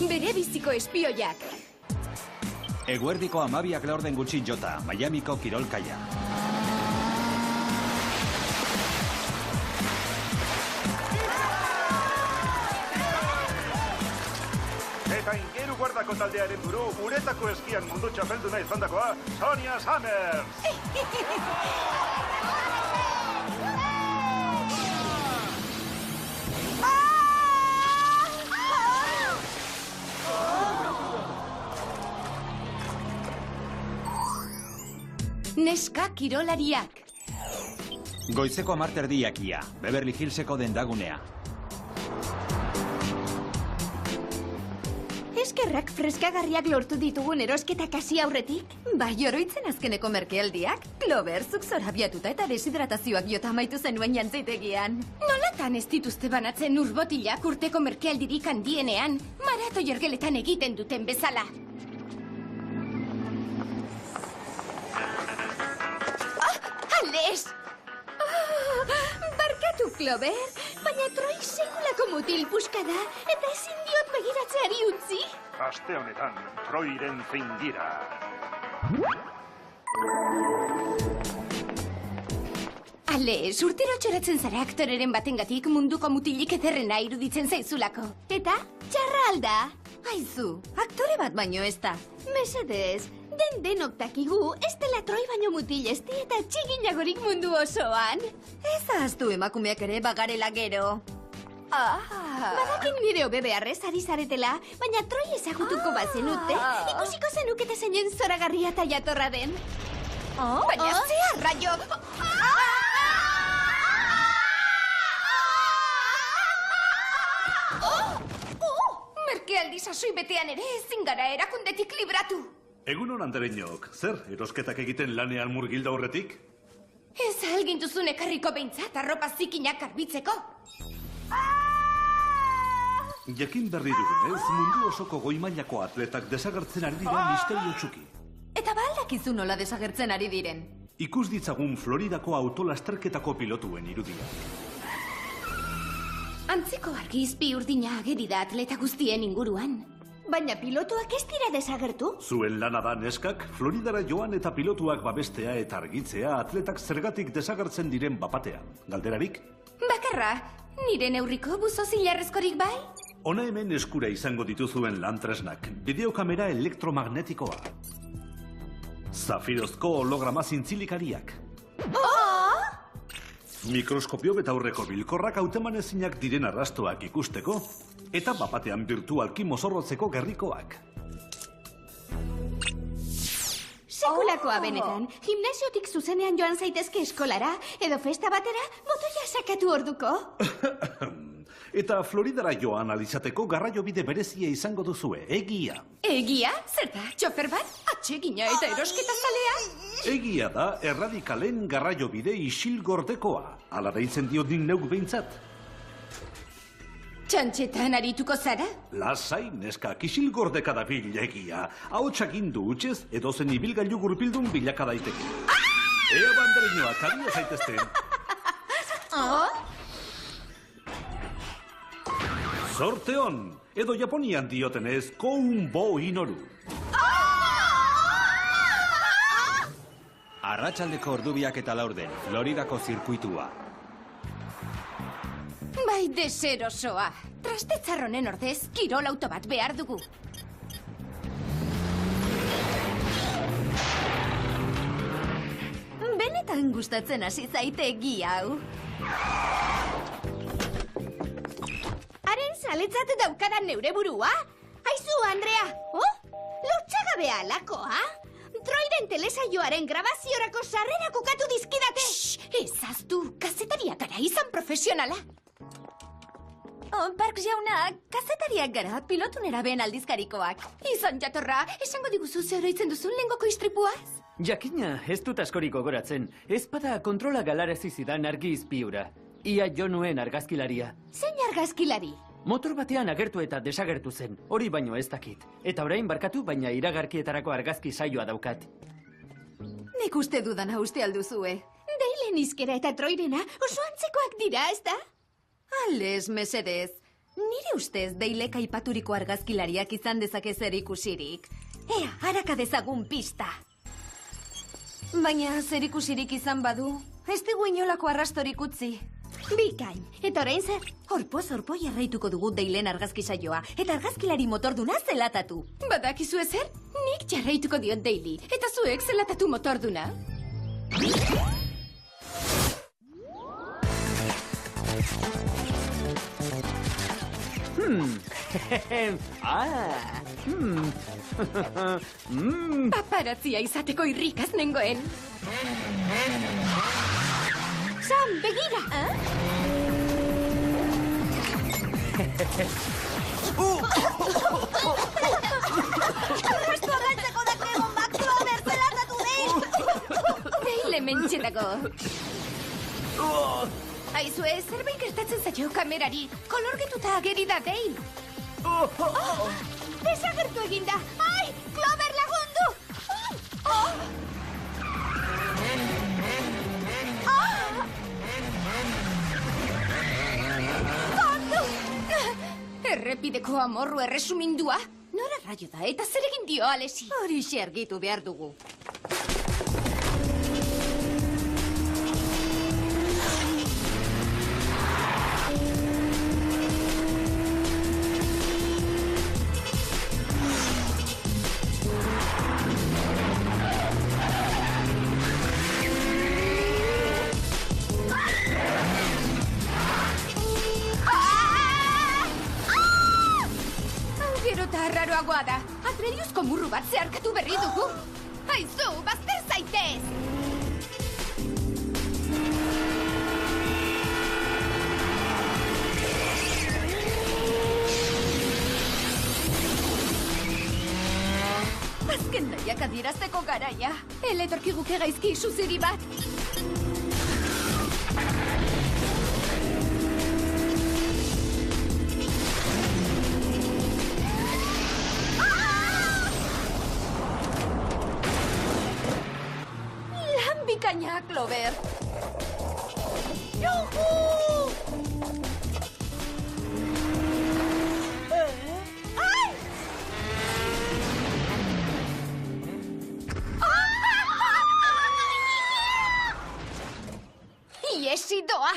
bere biziko espioiak. Eguerdiko 12 laurden gutxi jota, Miamiko kirolkaia. Eta Ingeru guardako taldearen buru, uretako eskian mundu txapelduna izandakoa, Sonia Summers! Neska kirolariak. Goizeko 10:30 Beverly Hillseko dendagunea. Eskerrak freskagarriak lortu ditugun erosketak hasi aurretik. Bai, oroitzen azkeneko merkealdiak. Clover, zuk zorabiatuta eta deshidratazioak jota amaitu zenuen jantzitegian. Nolatan ez dituzte banatzen urbotilak urteko merkealdirik handienean, marato jergeletan egiten duten bezala. Ales! Barkatu, Clover, baina Troy segulako mutil puska da, eta ezin diot begiratzeari utzi. Aste honetan, Troyren zein dira. Ales, urtero txoratzen zara aktoreren batengatik munduko mutilik ederrena iruditzen zaizulako. Eta, txarra alda. Aizu, aktore bat baino ez da. Mesedez, denok dakigu, ez dela Troy baino mutil esti eta txiginagorik mundu osoan. Ez ahaztu emakumeak ere bagarela gero. Badakin nire hobe beharrez ari zaretela, baina Troy ezagutuko bazenute, ikusiko zenukete zeinen zoragarria eta jatorra den. Baina zea, raio! Merkealdi sasoi betean ere ezin gara erakundetik libratu. Egunon andereñok, zer, erosketak egiten lanean murgilda horretik? Ez algintuzun ekarriko behintzat arropa zikinak arbitzeko. Jakin berri dugunez, mundu osoko goi-mailako atletak desagertzen ari dira misterio txuki. Eta baldakizu nola desagertzen ari diren. Ikus ditzagun Floridako autolasterketako pilotuen irudia. Antzeko argi izpi urdina ageri da atleta guztien inguruan. Baina pilotuak ez dira desagertu? Zuen lana da neskak, Floridara joan eta pilotuak babestea eta argitzea atletak zergatik desagertzen diren bapatean. Galderarik? Bakarra, nire neurriko buzo zilarrezkorik bai? Hona hemen eskura izango dituzuen lantresnak, bideokamera elektromagnetikoa. Zafirozko holograma zintzilikariak. Mikroskopio betaurreko bilkorrak hautemanezinak diren arrastoak ikusteko, eta bapatean birtualki mozorrotzeko gerrikoak. Sekulakoa benetan, gimnasiotik zuzenean joan zaitezke eskolara, edo festa batera, botoia sakatu orduko. Eta Floridara joan alizateko garraiobide berezia izango duzue, egia. Egia? Zer da, txofer bat? Atsegina eta erosketa zalea? Egia da, erradikalen garraiobide isil gordekoa. Hala deitzen diot nik neuk behintzat. Txantxetan arituko zara? Lasai, neska, isil gordeka da bil egia. Ahotsak indu utxez, edozen ibilgailu gurpildun bilaka daiteke. Ea banderinoak, adia zaitezten. Zorte hon, edo Japonian diotenez, kounbo inoru. Arratsaldeko ordubiak eta laurden, Floridako zirkuitua. Bai deserosoa. Trastetzarronen ordez, kirol auto bat behar dugu. Benetan gustatzen hasi zaite egia hau. Haren zaletzat daukadan neure burua? Aizu, Andrea! Lortzagabea alakoa? Troyren telesaioaren grabaziorako sarrera kokatu dizkidate! Ezaztu, kazetariak gara izan profesionala! Park jauna, kazetariak gara, pilotunera ben aldizkarikoak. Izan jatorra, esango diguzu ze oroitzen duzun lengoko istripuaz? Jakina, ez dut askorik gogoratzen. Ez bada kontrola galarazi zidan argi izpiura. Ia jo nuen argazkilaria. Zein argazkilari? Motor batean agertu eta desagertu zen, hori baino ez dakit. Eta orain barkatu, baina iragarkietarako argazki saioa daukat. Nik uste dudana uste alduzue. Deilen izkera eta Troyrena oso antzekoak dira, ez da? Ales, mesedez. Nire ustez Deilek aipaturiko argazkilariak izan dezake zer ikusirik. Ea, haraka dezagun pista. Baina zer ikusirik izan badu, ez digu inolako arrastorik utzi. Bikain, eta orain zer? Horpo jarraituko dugu Deilen argazki saioa, eta argazkilari motorduna zelatatu. Badakizu ezer? Nik jarraituko diot Daily, eta zuek zelatatu motorduna. Paparazzia izateko irrikaz nengoen. Sam, begira! Arrastu agaltzeko dakego mak Clover zelatatu Deil! Deil hementxetako. Aizue, zerbait gertatzen zaio kamerari. Kolorgetuta ageri da Deil. Desagertu eginda! Ai, Clover lagundu! Errepideko amorru erresumindua? Nora raio da eta zer egin dio Alesi? Horixe argitu behar dugu. Gero eta arraroagoa da. Atrediuzko murru bat zeharkatu berri dugu. Aizu, bazter zaitez! Azken nahiak adierazteko garaia. Eletorkiguke gaizki suziri bat. Bikaina, Clover. ¡Yuhu! ¡Ay! Iesi doa!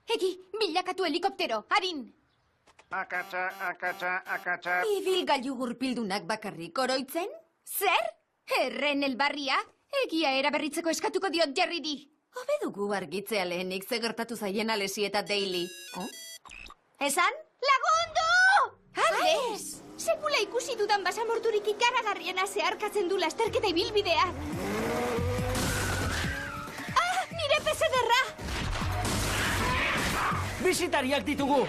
Egi, bilakatu helikoptero, harin! Akatsa. Ibilgailu gurpildunak bakarrik oroitzen? Zer? Erren elbarria? Egia eraberritzeko eskatuko diot Jerryri. Hobe dugu argitzea lehenik ze gertatu zaien Alesi eta Daily. Esan? Lagundu! Ales! Sekula ikusi dudan basamorturik ikaragarriena zeharkatzen du lasterketa ibilbidea. Ah, nire pesederra! Bisitariak ditugu!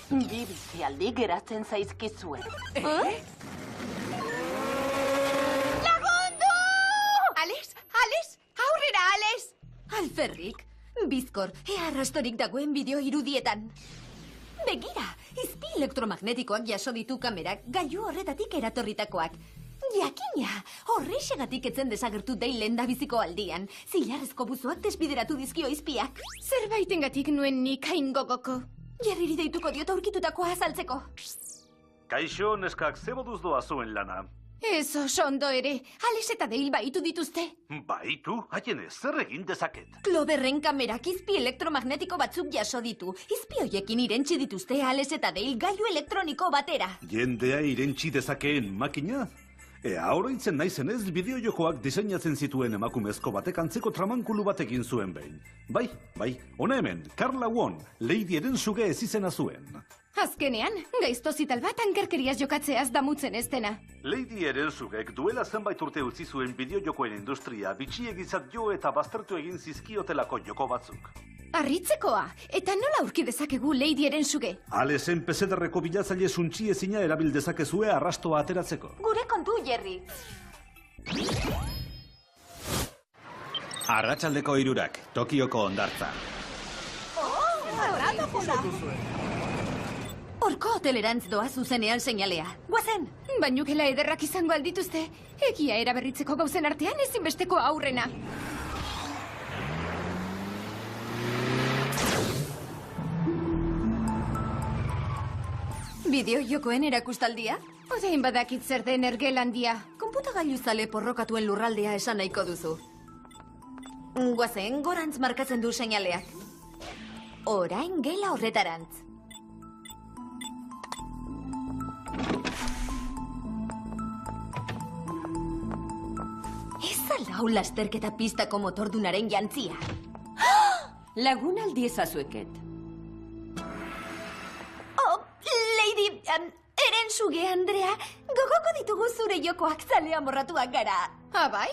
Bi bizialdi geratzen zaizkizue. Lagundu! Ales, aurrera, Ales! Alferrik, bizkor, ea arrastorik dagoen bideo irudietan. Begira, izpi elektromagnetikoak jaso ditu kamerak gailu horretatik eratorritakoak. Jakina, horrexegatik etzen desagertu Deilen dabiziko aldian. Zilarrezko buzoak desbideratu dizkio izpiak. Zerbaitengatik nuen nik hain gogoko. Jerriri deituko diot aurkitutakoa azaltzeko. Kaixo, neskak, ze moduz doa zuen lana? Ez oso ondo ere, Ales eta Dale baitu dituzte. Baitu, haien ez zer egin dezaket. Cloverren kamerak izpi elektromagnetiko batzuk jaso ditu. Izpi hoiekin irentsi dituzte Ales eta Dale gailu elektroniko batera. Jendea irentsi dezakeen makina? Ea, oroitzen naizenez, bideojokoak diseinatzen zituen emakumezko batek antzeko tramankulu batekin zuen behin. Bai, hona hemen, Carla Won, Ladyaren suge ez izena zuen. Azkenean, gaiztozital bat ankerkeriaz jokatzeaz damutzen ez dena. Ladyaren sugek duela zenbait urte utzi zuen bideojokoen industria bitxiegizat jo eta baztertu egin zizkiotelako joko batzuk. Arritzekoa, eta nola aurki dezakegu Ladyaren suge? Alesen pesederreko bilatzaile suntsi ezina erabil dezakezue arrastoa ateratzeko. Gure kontu, Jerry. Arratsaldeko 3:00, Tokioko hondartza. Horko hotelerantz doa zuzenean seinalea. Guazen! Bainukela ederrak izango aldituzte, egia eraberritzeko gauzen artean ezinbesteko aurrena. Bideo-jokoen erakustaldia? Odein badakit zer den Ergelandia. Konputagailu zale porrokatuen lurraldea esan nahiko duzu. Guazen, gorantz markatzen du seinaleak. Orain gela horretarantz. Ez alau lasterketa pistako motordunaren jantzia. Lagunaldi ezazueket. Oh, Lady, eren suge, Andrea. Gogoko ditugu zure jokoak zalea morratuak gara. Bai?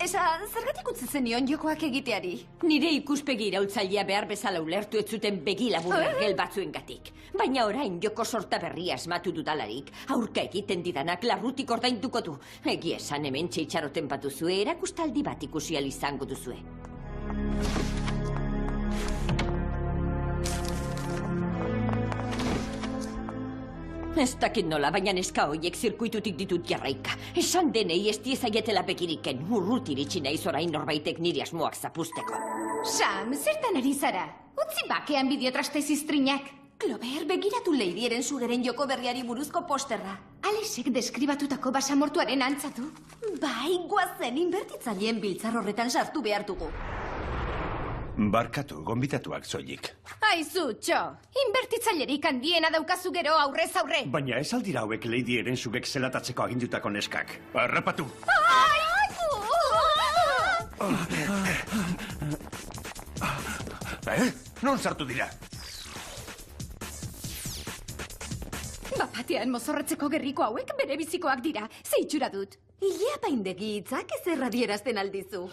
Esan, zergatik utzi zenion jokoak egiteari? Nire ikuspegi iraultzailea behar bezala ulertu ez zuten begi labur ergel batzuengatik. Baina orain joko sorta berria asmatu dudalarik, aurka egiten didanak larrutik ordainduko du. Egia esan hemen txitxaroten bat duzue, erakustaldi bat ikusi ahal izango duzue. Ez dakit nola, baina neska hoiek zirkuitutik ditut jarraika. Esan denei ez diezaietela begiriken, urrut iritsi naiz orain norbaitek niri asmoak zapusteko. Sam, zertan ari zara? Utzi bakean bideotraste ziztrinak. Clover, begiratu Ladyren sugeren joko berriari buruzko posterra. Alexek deskribatutako basamortuaren antza du. Bai, guazen, inbertitzaileen biltzar horretan sartu behar dugu. Barkatu, gonbitatuak soilik. Aizu, txo. Inbertitzailerik handiena daukazu gero aurrez aurre. Baina ez aldira hauek Lady Erensugek zelatatzeko agindutako neskak. Harrapatu! Non sartu dira? Bapatean mozorretzeko gerriko hauek bere bizikoak dira. Zeitxura dut. Ilea paindegi hitzak ez erradierazten aldizu.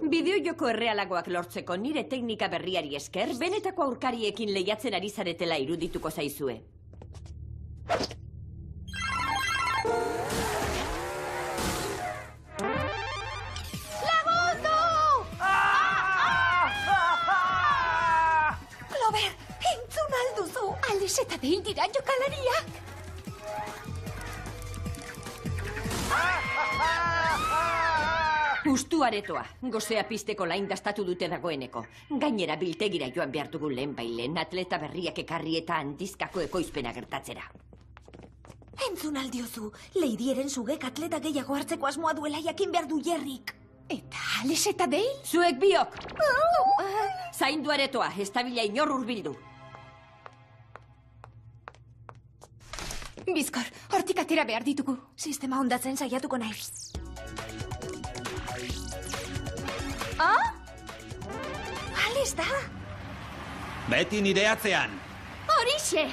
Bideojoko errealagoak lortzeko nire teknika berriari esker, benetako aurkariekin lehiatzen ari zaretela irudituko zaizue. Lagundu! Clover, entzun alduzu! Alex eta Dale dira jokalariak. Ustu aretoa, gozea pisteko lain dastatu dute dagoeneko. Gainera biltegira joan behar dugu lehen bailen, atleta berriak ekarri eta handizkako ekoizpena gertatzera. Entzun aldiozu, Ladyren sugek atleta gehiago hartzeko asmoa duela jakin behar du Jerrik. Eta Alex eta Dale? Zuek biok! Zaindu aretoa, ez tabila inor hurbildu. Bizkor, hortik atera behar ditugu. Sistema hondatzen saiatuko naiz. Alex da! Beti nire atzean. Horixe!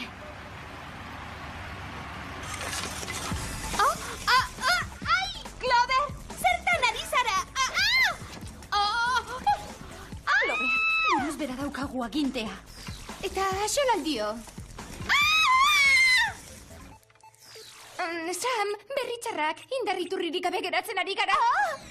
Ai! Clover! Zertan ari zara! Clover, buruz bera daukagu agintea. Eta xolaldio. Sam, berritxarrak, indarriturririk gabe geratzen ari gara.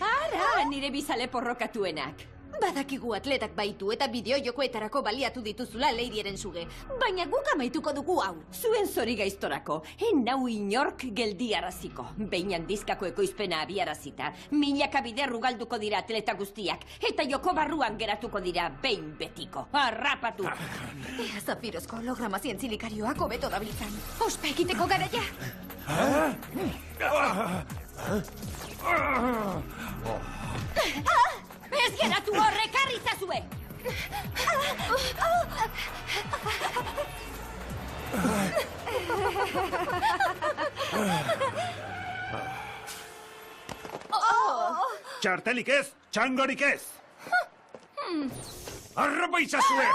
Ara, nire bizale porrokatuenak. Badakigu atletak baitu eta bideojokoetarako baliatu dituzula Ladyren suge. Baina guk amaituko dugu hau. Zuen zori gaiztorako, nau inork geldiaraziko. Behin handizkako ekoizpena abiarazita, milaka biderru galduko dira atleta guztiak, eta joko barruan geratuko dira behin betiko. Harrapatu! Ea zafirozko holograma zientzilikarioak hobeto dabiltzan. Ospa egiteko garaia. Ez geratu horrek harrizazue! Txartelik ez, txangorik ez! Harrapa izazue!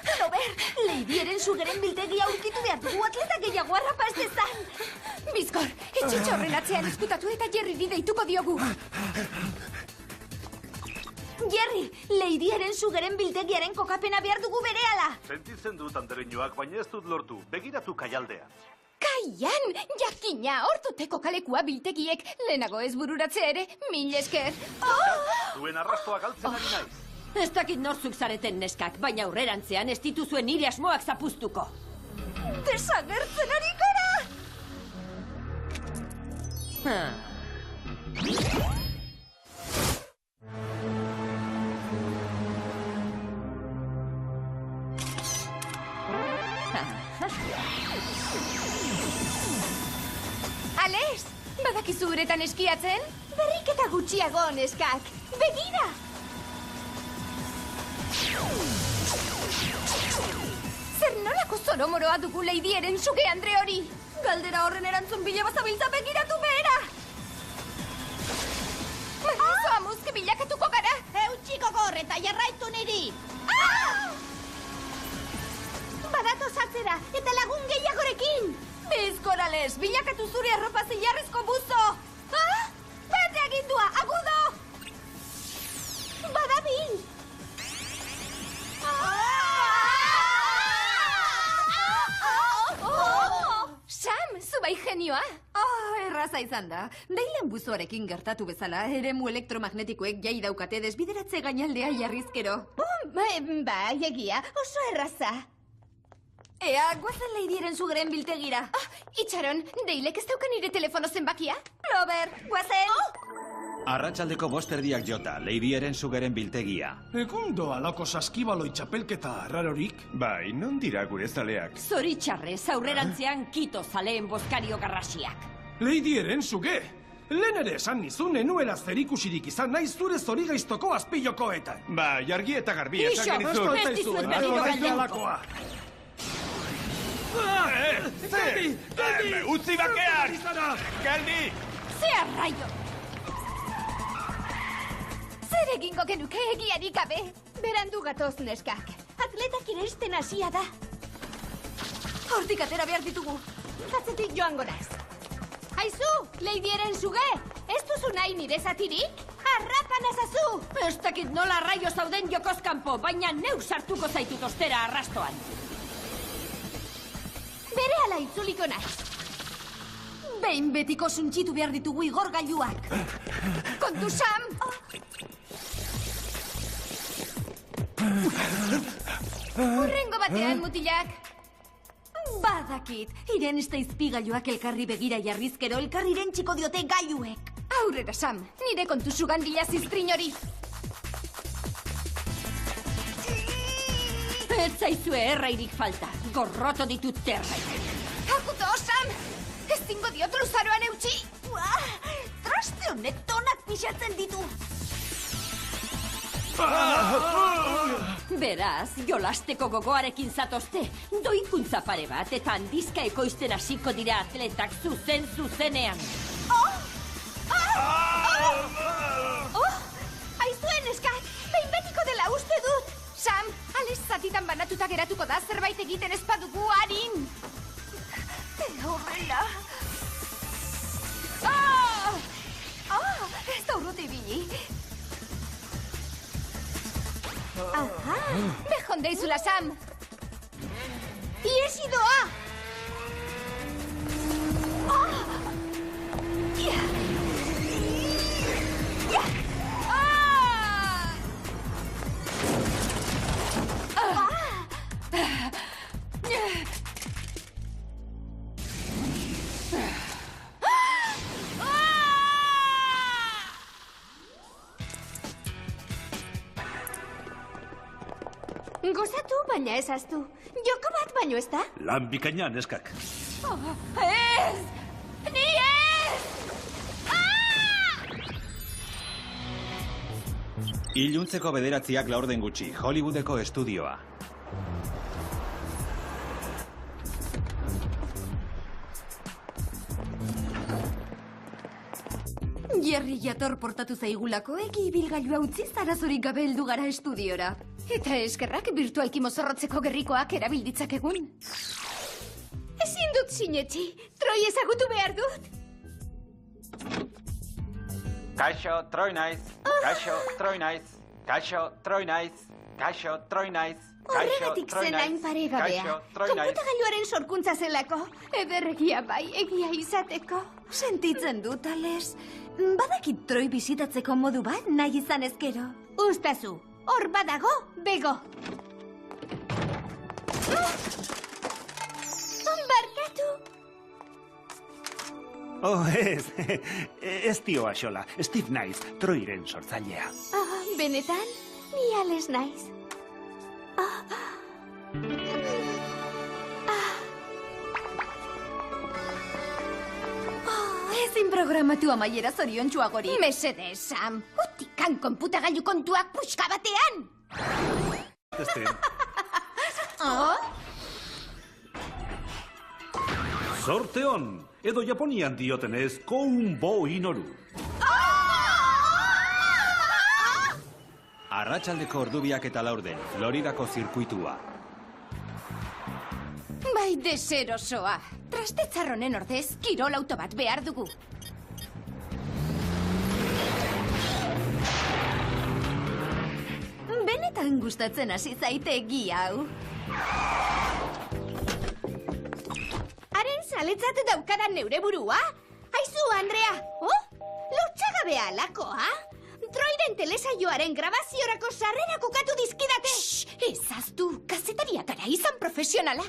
Clover, Ladyren sugeren biltegia aurkitu behar dugu atleta gehiago harrapa ez dezan. Bizkor, etxitxo horren atzean eskutatu eta Jerryri deituko diogu. Jerry, Ladyren sugeren biltegiaren kokapena behar dugu berehala. Sentitzen dut andereñoak, baina ez dut lortu. Begiratu kaialdean. Kaian, jakina, hortuteko kalekua biltegiek. Lehenago ez bururatzea ere, mil esker. Zuen arrastoa galtzen ari naiz. Ez dakit nortzuk zareten neskak, baina aurrerantzean ez dituzuen nire asmoak zapuztuko. Desagertzen ari gara! Ales, badakizu uretan eskiatzen? Berriketa gutxiago, neskak. Begira! Zer nolako zoromoroa dugu Ladyaren suge andre hori? Galdera horren erantzun bile bazabiltza begiratu behera! Maizu amuzke bilakatuko gara! Eutxiko gorre eta jarraitu niri! Badato zatzera, eta lagun gehiagorekin! Bizkor, Ales, bilakatu zure arropa zilarrezko buzo! Bete agindua, agudo! Badabil! Sam, zu bai genioa! Erraza izan da. Dailen buzoarekin gertatu bezala, eremu elektromagnetikoek jai daukate desbideratze gainaldea jarrizkero. Bai, egia, oso erraza. Ea, guazen Ladyaren sugeren biltegira. Itxaron, Deilek ez dauka nire telefono zenbakia? Clover, guazen! Arratsaldeko 5:00 jota, Ladyaren sugeren biltegia. Egundo alako saskibaloi txapelketa arrarorik? Bai, non dira gure zaleak? Zoritxarrez, aurrerantzean kito zaleen bozkario garrasiak. Ladyaren suge! Lehen ere esan nizun enuela zerikusirik izan naiz zure zorigaiztoko azpilokoetan. Ba, jargi eta garbi esan Ixo, genizun. ez dizuet berriro galdetuko. Geldi! Utzi bakean! Geldi! Ze arraio! Zer egingo genuke egiarik gabe? Berandu gatoz, neskak. Atletak iresten hasia da. Hortik atera behar ditugu. Atzetik joango naiz. Aizu, Ladyaren suge! Ez duzu nahi nire zatirik? Harrapa nazazu! Ez dakit nola arraio zauden jokozkanpo, baina neu sartuko zaitut ostera arrastoan. Bere ala itzuliko naiz. Behin betiko suntxitu behar ditugu igorgailuak. Kontu, Sam! Urrengo batean, mutilak. Badakit, iren ez da izpigailuak elkarri begira jarrizkero elkarriren txiko diote gailuek. Aurrera, Sam, nire kontu sugandila ziztrin hori. Ez zaizue errairik falta, gorroto ditut terraik. Akuto, Sam! Ez zingo diot luzaroan eutxi! Traste honek tonak pixatzen ditu. Beraz, jolasteko gogoarekin zatozte, doikuntza pare bat eta handizka ekoizten hasiko dira atletak zuzenean. Aizuen, eskak! Behin betiko dela uste dut! Sam, Ales zatitan banatuta geratuko da zerbait egiten ez badugu harin! Horrela. Ez da urruti bili. Aha! Bejon deizula, Sam! Iesi doa! Gozatu, baina ez aztu. Joko bat baino ez da? Lan bikaina, neskak. Ez! Ni ez! Iluntzeko 9:00 laurden gutxi, Hollywoodeko estudioa. Jerry jator portatu zaigulako egi ibilgailua utzi zarazorik gabe heldu gara estudiora. Eta eskerrak virtualki mozorrotzeko gerrikoak erabilditzakegun. Ezin dut sinetxi, Troi ezagutu behar dut. Kaixo, Troi naiz. Kaixo, Troi naiz. Kaixo, Troi naiz. Kaixo, Troi naiz. Horregatik zen hain paregabea. Konputagailuaren sorkuntza zelako. Ederregia bai, egia izateko. Sentitzen dut, Ales. Badakit Troi bisitatzeko modu bat nahi izan ezkero. Ustazu, hor badago, bego. Barkatu. Oh, ez. Ez tio axola. Steve naiz, Troiren sortzailea. Benetan, ni Ales naiz. Ezin programatu amaiera zoriontsuagorik. Mesedez, Sam. Utikan konputagailu kontuak puxka batean. Zorte hon, edo Japonian diotenez, kounbo inoru. Arratsaldeko ordubiak eta laurden, Floridako zirkuitua. Bai deserosoa. Trastetzarronen ordez, kirol auto bat behar dugu. Benetan gustatzen hasi zaite hau. Haren zaletzat daukadan neure burua? Aizu, Andrea! Lotxagabea alakoa? Troyren telesaioaren grabaziorako sarrera kokatu dizkidate! Ezaztu, kazetariak gara izan profesionala.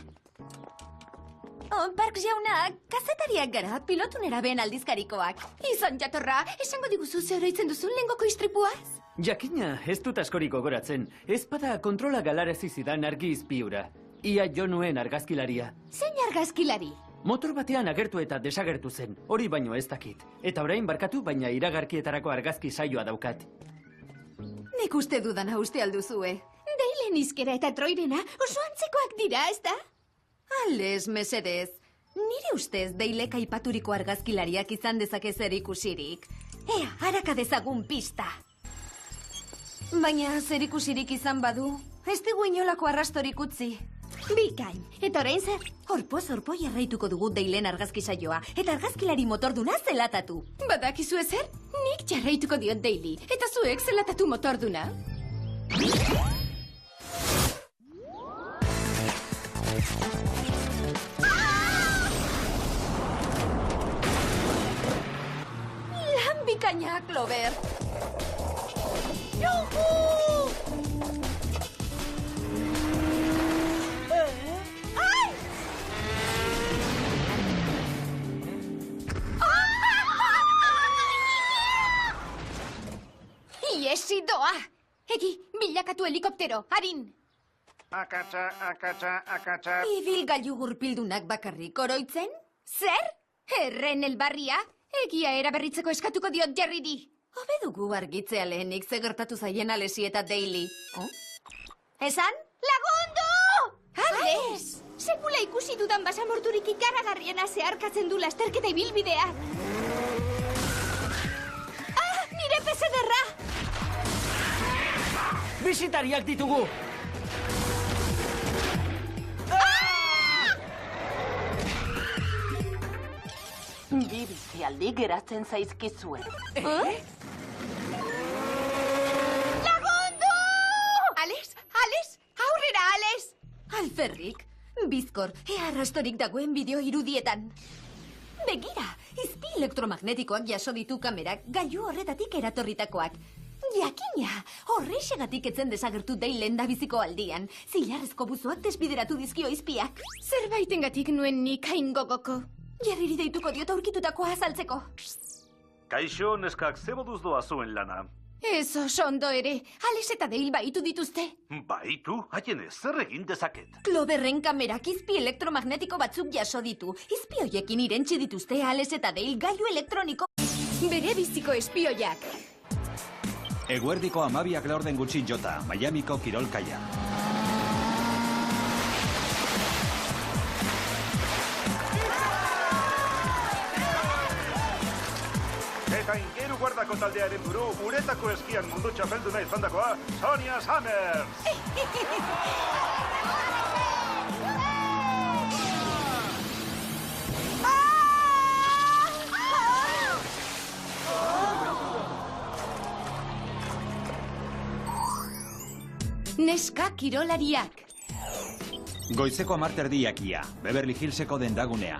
Park jauna, kazetariak gara, pilotunera ben aldizkarikoak. Izan jatorra, esango diguzu ze oroitzen duzun lehengoko istripuaz? Jakina, ez dut askorik gogoratzen. Ez bada kontrola galarazi zidan argi izpiura. Ia jo nuen argazkilaria. Zein argazkilari? Motor batean agertu eta desagertu zen, hori baino ez dakit. Eta orain barkatu, baina iragarkietarako argazki saioa daukat. Nik uste dudana uste alduzue. Deilen izkera eta Troyrena oso antzekoak dira, ez da? Aldez, mesedez. Nire ustez deilek aipaturiko argazkilariak izan dezake zer ikusirik. Ea, haraka dezagun pista. Baina zer ikusirik izan badu, ez digu inolako arrastorik utzi. Bikain, eta orain zer? Horpo jarraituko dugu deilen argazki saioa, eta argazkilari motorduna zelatatu. Badakizu ezer? Nik jarraituko diot Daily, eta zuek zelatatu motorduna. Lan bikaina, Clover! Juhu! Iesi doa! Egi, bilakatu helikoptero, harin! Akatsa. Ibilgailu gurpildunak bakarrik oroitzen? Zer? Erren elbarria? Egia eraberritzeko eskatuko diot Jerryri. Hobe dugu argitzea lehenik ze gertatu zaien Alesi eta Daily. Esan? Lagundu! Ales! Sekula ikusi dudan basamorturik ikaragarriena zeharkatzen du lasterketa ibilbidea. Nire pesederra! Bisitariak ditugu! Bi bizialdi geratzen zaizkizuen. Lagundu! Ales! Aurrera, Ales! Alferrik, bizkor, ea arrastorik dagoen bideo irudietan. Begira, izpi elektromagnetikoak jaso ditu kamerak gailu horretatik eratorritakoak. Jakina, horrexegatik etzen desagertu Deilen dabiziko aldian. Zilarrezko buzoak desbideratu dizkio izpiak. Zerbaitengatik nuen nik hain gogoko. Jarriri deituko diot aurkitutakoa azaltzeko. Kaixo, neskak, ze moduz doa zuen lana? Ez oso ondo ere, Ales eta Dale baitu dituzte. Baitu? Haien ez zer egin dezaket? Cloverren kamerak izpi elektromagnetiko batzuk jaso ditu. Izpi hoiekin irentsi dituzte Ales eta Dale gailu elektroniko. Bere biziko espioiak. Eguerdiko 12 laurden gutxi jota, Miamiko kirolkaia. Eta Ingeru guardako taldearen buru, uretako eskian mundu txapelduna izandakoa, Sonia Summers! Neska kirolariak. Goizeko 10:00 Beverly Hillseko dendagunea.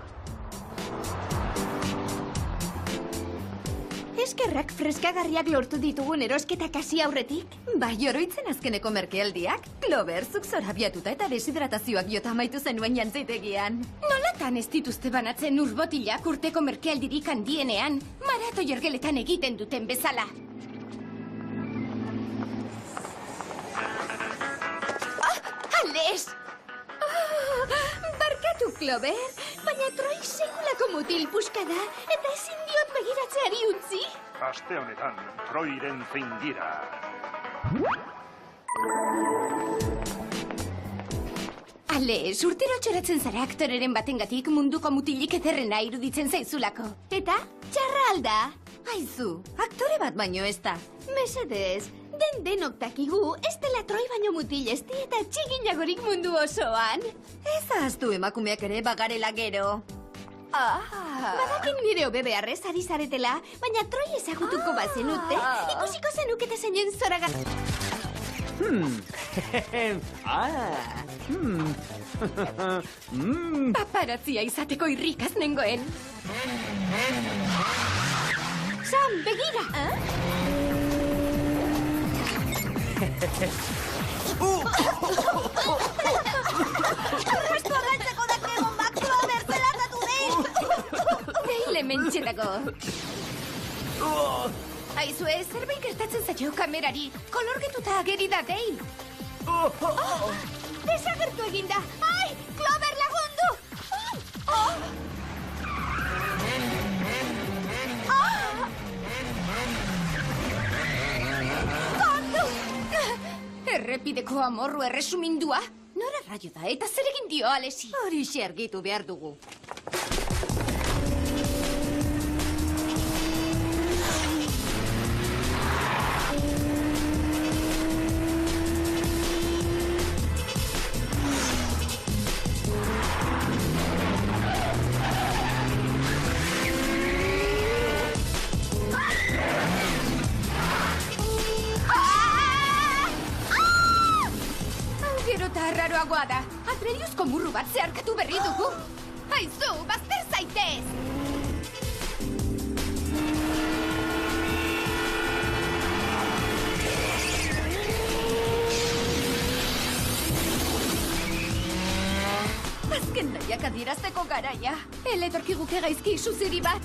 Eskerrak freskagarriak lortu ditugun erosketak hasi aurretik? Bai, oroitzen azkeneko merkealdiak. Clover, zuk zorabiatuta eta deshidratazioak jota amaitu zenuen jantzitegian. Nolatan ez dituzte banatzen urbotilak urteko merkealdirik handienean, marato jorgeletan egiten duten bezala. Ales! Barkatu, Clover. Baina Troy segulako mutil puska da, eta ezin diot begiratzeari utzi. Aste honetan, Troyren zein dira. Ale, urtero txoratzen zara aktoreren batengatik munduko mutilik ederrena iruditzen zaizulako. Eta, txarra alda. Aizu, aktore bat baino ez da. Mesedez, denok dakigu, ez dela Troy baino mutil ezti eta txiginagorik mundu osoan. Ez ahaztu emakumeak ere bagarela gero. Badakin nire hobe beharrez ari zaretela, baina Troy ezagutuko bazenute, ikusiko zenukete zeinen zoragarria. Paparatzia izateko irrikaz nengoen. Sam, begira! Arrastu agaltzeko dake bombak Clover zelatatu behin! Deile mentxetako. Aizue, zerbait gertatzen zaio kamerari. Kolorgetuta ageri da Dale. Desagertu eginda. Ai, Clover lagundu! Kontu! Errepideko amorru erresumindua. Nora raio da eta zer egin dio Alesi? Horixe argitu behar dugu. Gero eta arraroagoa da. Atreliuzko murru bat zeharkatu berri dugu. Aizu, bazter zaitez! Azken nahiak adierazteko garaia. Eletorkiguke gaizki suziri bat.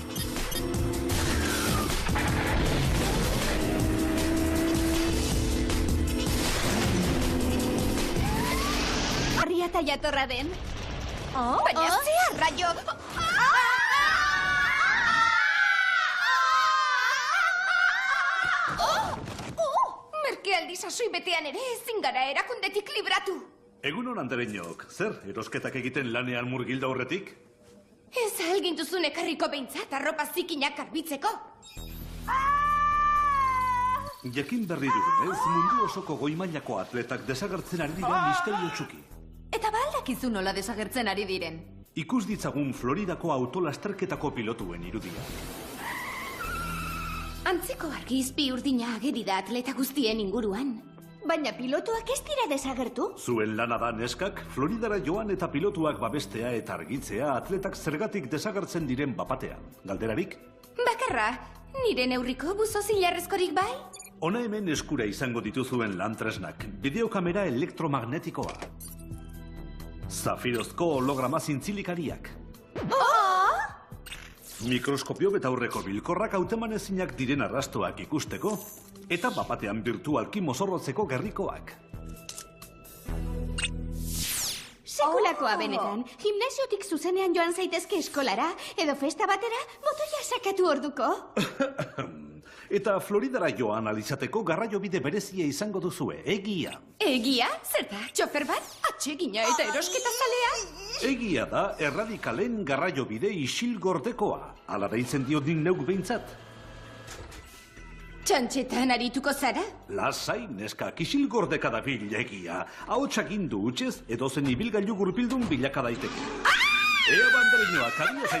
Harria eta jatorra den. Baina zea raio! Merkealdi sasoi betean ere ezin gara erakundetik libratu. Egunon andereñok, zer, erosketak egiten lanean murgilda horretik? Ez ahalgin duzun ekarriko behintzat arropa zikinak garbitzeko. Jakin berri dugunez, mundu osoko goi-mailako atletak desagertzen ari dira misterio txuki. Eta baldakizu nola desagertzen ari diren. Ikus ditzagun Floridako autolasterketako pilotuen irudia. Antzeko argi izpi urdina ageri da atleta guztien inguruan. Baina pilotuak ez dira desagertu? Zuen lana da neskak, Floridara joan eta pilotuak babestea eta argitzea atletak zergatik desagertzen diren bapatean. Galderarik? Bakarra, nire neurriko buzo zilarrezkorik bai? Hona hemen eskura izango dituzuen lantresnak, bideokamera elektromagnetikoa. Zafirozko holograma zintzilikariak. Mikroskopio betaurreko bilkorrak hautemanezinak diren arrastoak ikusteko, eta bapatean virtualki mozorrotzeko gerrikoak. Sekulakoa benetan, gimnasiotik zuzenean joan zaitezke eskolara, edo festa batera, botoia sakatu orduko. Eta Floridara joan alizateko garraiobide berezia izango duzue, egia. Egia? Zer da, txofer bat? Atsegina eta erosketa zalea? Egia da, erradikalen garraiobide isilgordekoa. Ala deitzen diot nik neuk behintzat. Txantxetan arituko zara? Lasai, neska, isilgordeka da egia. Ahotsak indu utxez, edozen ibilgailu gurpildun bilaka daiteke. Ea banderinoak, adios.